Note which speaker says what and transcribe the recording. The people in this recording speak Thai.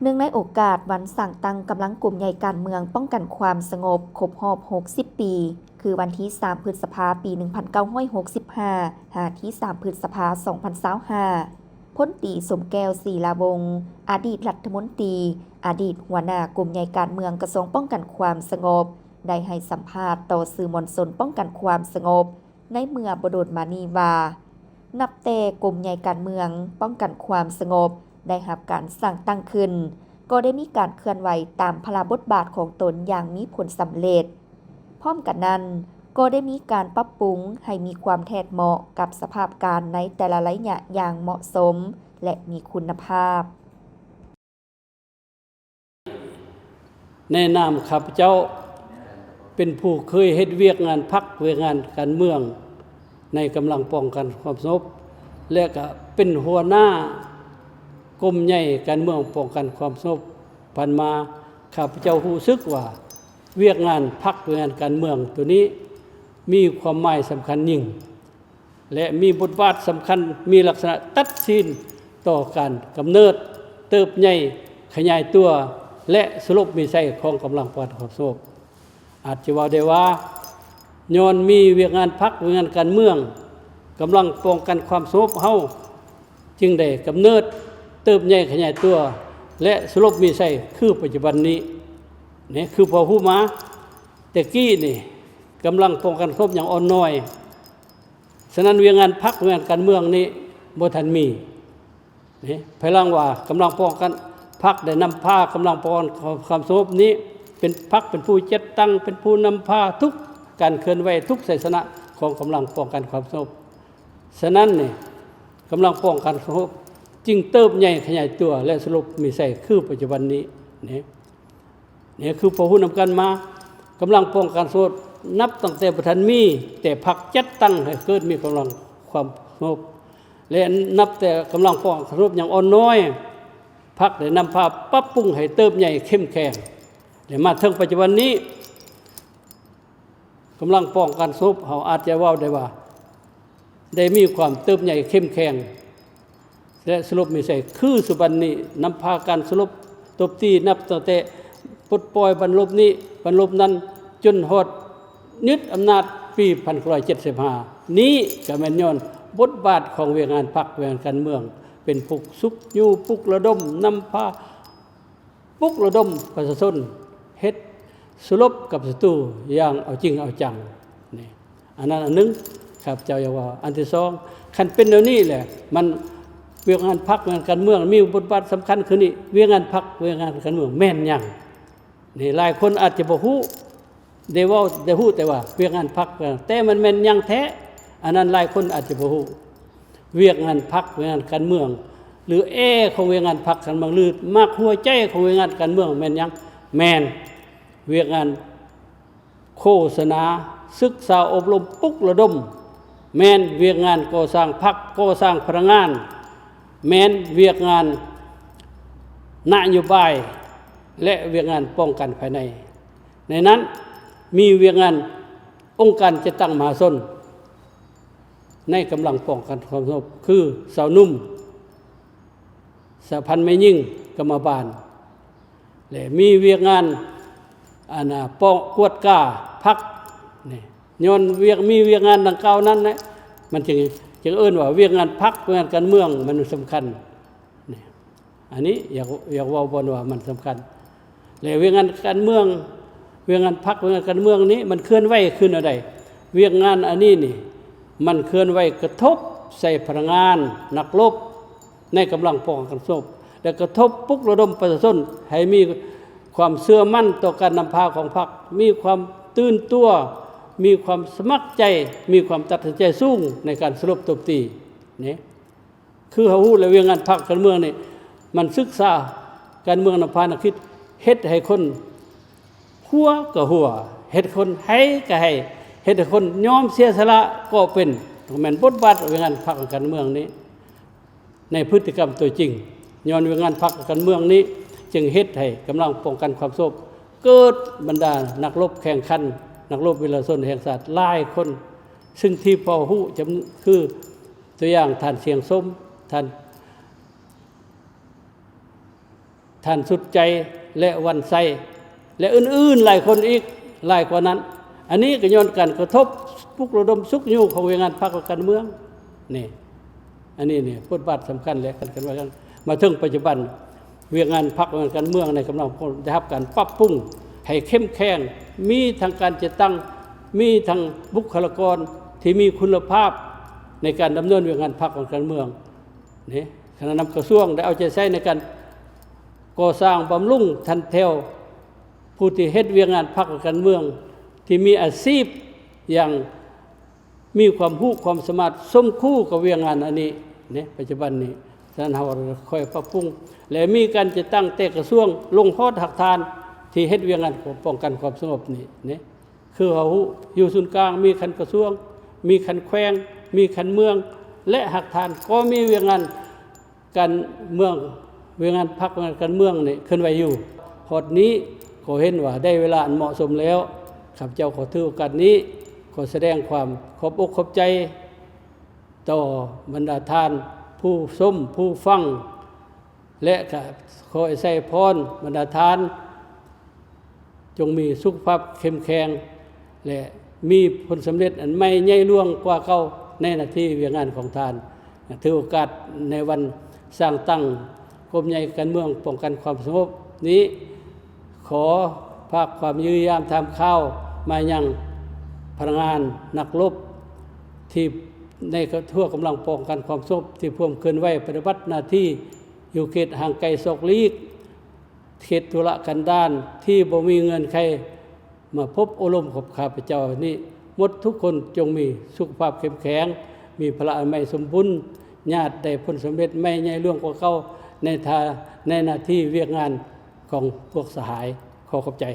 Speaker 1: เนื่องในโอกาสวันสั่งตั้งกำลังกลุ่มใหญ่การเมืองป้องกันความสงบครบรอบ 60 ปี คือวันที่ 3 พฤษภาคม ปี 1965 หาที่ 3 พฤษภาคม 2025พลตรีสมแก้วศรีลาวงศ์อดีตรัฐมนตรีอดีตหัวหน้ากลุ่มใหญ่การเมืองกระทรวงป้องกันความสงบได้ให้สัมภาษณ์ต่อสื่อมวลชนป้องกันความสงบในเมื่อบ่โดนมานี้ว่านับแต่กลุ่มใหญ่การเมืองป้องกันความสงบได้รับการสร้างตั้งขึ้นก็ได้มีการเคลื่อนไหวตามพระบทบาทของตนอย่างมีผลสำเร็จพร้อมกันนั้นก็ได้มีการปรับปรุงให้มีความแทดเหมาะกับสภาพการในแต่ละระยะอย่างเหมาะสมและมีคุณภาพ
Speaker 2: ในนามข้าพเจ้าเป็นผู้เคยเฮ็ดเวียกงานพรรคเวียกงานการเมืองในกำลังป้องกันความสงบและก็เป็นหัวหน้ากรมใหญ่การเมืองป้องกันความสงบผ่านมาข้าพเจ้ารู้สึกว่าเวียกงานพรรคเวียกงานการเมืองตัวนี้มีความหมายสำคัญยิ่งและมีบทบาทสำคัญมีลักษณะตัดสินต่อการกำเนิดเติบใหญ่ขยายตัวและสรุปมีใช้ของกำลังป้องกันความสงบอาจจะว่าได้ว่าย้อนมีเวียกงานพรรคเวียกงานการเมืองกำลังป้องกันความสงบเฮาจึงได้กำเนิดเติบใหญ่ขยายตัวและสรุปมีใช้คือปัจจุบันนี้นี่คือพอผู้มาแต่กี้นี่กำลังป้องกันครบอย่างอ่อนน้อยฉะนั้นเวียกงานพรรคเวียกงานการเมืองนี้บ่ทันมีนี่ภายหลังว่ากำลังป้องกันพรรคได้นำพากำลังป้องกันความสงบนี้เป็นพรรคเป็นผู้จัดตั้งเป็นผู้นำพาทุกการเคลื่อนไหวทุกศาสนาของกำลังป้องกันความสงบฉะนั้นนี่กำลังป้องกันความสงบจึงเติบใหญ่ขยายตัวและสรุปมีใช้คือปัจจุบันนี้นี่คือพอผู้นำกันมากำลังป้องกันสงบนับตั้งแต่บ่ทันมีแต่พรรคจัดตั้งให้เกิดมีกำลังความสงบและนับแต่กำลังป้องกันสงบอย่างอ่อนน้อยพรรคได้นำพาปรับปรุงให้เติบใหญ่เข้มแข็งและมาถึงปัจจุบันนี้กำลังป้องกันสงบเฮาอาจจะว่าได้ว่าได้มีความเติบใหญ่เข้มแข็งและสรุปมีใช่คือสุบันนี้นำพาการสรุปตบตีนับตั้งแต่ปลดปล่อยบรรลบนี้บรรลบนั้นจนฮอดยึดอำนาจปี1975นี้ก็แม่นย้อนบทบาทของเวียกงานพรรคเวียกงานการเมืองเป็นปลุกสุขอยู่ปลุกระดมนำพาปลุกระดมประชาชนเฮ็ดสลบกับศัตรูอย่างเอาจริงเอาจังนี่อันนั้นอันนึงครับเจ้าอย่าว่าอันที่2คันเป็นแนวนี้แหละมันเวียกงานพรรคเวียกงานการเมืองมีบทบาทสำคัญคือนี่เวียกงานพรรคเวียกงานการเมืองแม่นหยังนี่หลายคนอาจจะบ่ฮู้ได้เว้าได้ฮู้แต่ว่าเวียกงานพรรคแต่มันแม่นหยังแท้อันนั้นหลายคนอาจจะบ่ฮู้เวียกงานพรรคเวียกงานการเมืองหรือของเวียกงานพรรคการเมืองหรือมากหัวใจของเวียกงานการเมืองแม่นหยังแม่นเวียกงานโฆษณาศึกษาอบรมปลุกระดมแม่นเวียกงานก่อสร้างพรรคก่อสร้างพลังงานแม้นเวียกงานนโยบายและเวียกงานป้องกันภายในในนั้นมีเวียกงานองค์การจัดตั้งมหาชนในกำลังป้องกันความสงบคือสาวนุ่มสหพันธ์แม่ยิ่งกรรมบาลและมีเวียกงานป้องกวดก้าพรรคนี่ย้อนมีเวียกงานดังกล่าวนั้นนะมันจึงเอิ้นว่าเวียกงานพรรคเวียกงานการเมืองมันสำคัญนี่อันนี้อยากเว้าบ่ว่ามันสำคัญและเวียกงานการเมืองเวียกงานพรรคเวียกงานการเมืองนี้มันเคลื่อนไหวขึ้นอะไรเวียกงานอันนี้นี่มันเคลื่อนไหวกระทบใส่พลังงานนักรบในกำลังป้องกันสงบและกระทบปลุกระดมประชาชนให้มีความเชื่อมั่นต่อการนำพาของพรรคมีความตื่นตัวมีความสมัครใจมีความตัดสินใจสูงในการสรุปตบตีนี่คือเฮาฮู้แล้วเวียกงานพรรคการเมืองนี่มันศึกษาการเมืองนำพานักคิดเฮ็ดให้คนหัวก็หัวเฮ็ดคนให้ก็ให้เฮ็ดให้คนยอมเสียสละก็เป็นแม่นบทบาทเวียกงานพรรคการเมืองนี้ในพฤติกรรมตัวจริงย้อนเวียกงานพรรคการเมืองนี้จึงเฮ็ดให้กำลังป้องกันความสงบเกิดบรรดานักรบแข่งขันนักรบวีรชนแห่งชาติหลายคนซึ่งที่พอฮู้จะคือตัวอย่างท่านเสียงส้มท่าน ท่านสุดใจและวันไส้และอื่นๆหลายคนอีกหลายกว่านั้น อันนี้ก็ย้อนการกระทบปลุกระดมสุขอยู่ของเวียงงานพรรคการเมืองนี่อันนี้เนี่ยบทบาทสำคัญและกันว่ากันมาถึงปัจจุบันเวียงงานพรรคการเมืองในกำลังได้รับการปรับปรุงให้เข้มแข็งมีทางการจัดตั้งมีทางบุคลากรที่มีคุณภาพในการดำเนินเวียงงานพรรคการเมืองนี่คณะนำกระทรวงได้เอาใจใส่ในการก่อสร้างบำรุงทันแถวผู้ที่เฮ็ดเวียงงานพรรคการเมืองที่มีอาชีพอย่างมีความรู้ความสามารถสมคู่กับเวียงงานอันนี้เนี่ยปัจจุบันนี้ฉะนั้นเราค่อยปรับปรุงและมีการจะตั้งแต่กระทรวงลงโทษหักทานที่เฮ็ดเวียงงานป้องกันความสงบนี่เนี่ยคือเขาอยู่ศูนย์กลางมีคันกระทรวงมีคันแขวงมีคันเมืองและหักทานก็มีเวียงงานการเมืองเวียงงานพรรคการเมืองนี่ขึ้นไว้อยู่พอดนี้ก็เห็นว่าได้เวลาอันเหมาะสมแล้วข้าพเจ้าขอถือโอกาสนี้ขอแสดงความขอบอกขอบใจต่อบรรดาท่านผู้ชมผู้ฟังและขอใส่พรบรรดาท่านจงมีสุขภาพเข้มแข็งและมีผลสำเร็จอันไม่ใหญ่หลวงกว่าเก่าในหน้าที่เวียงงานของท่านถือโอกาสในวันสร้างตั้งกรมใหญ่การเมืองป้องกันความสงบนี้ขอภาคความยื้อยามทำข้าวมายังพนักงานนักรบที่ในทั่วกำลังป้องกันความสงบที่พ่วงเคลื่อนไหวปฏิบัติหน้าที่อยู่เขตห่างไกลศอกลีกเขตธุรกันดารที่บ่มีเงินใครมาพบอารมณ์กับข้าพเจ้านี้หมดทุกคนจงมีสุขภาพเข้มแข็งมีพละไม่สมบูรณ์ญาติได้ผลสำเร็จไม่ใหญ่หลวงกว่าเก่าในหน้าที่เวียกงานของพวกสหายขอขอบใจ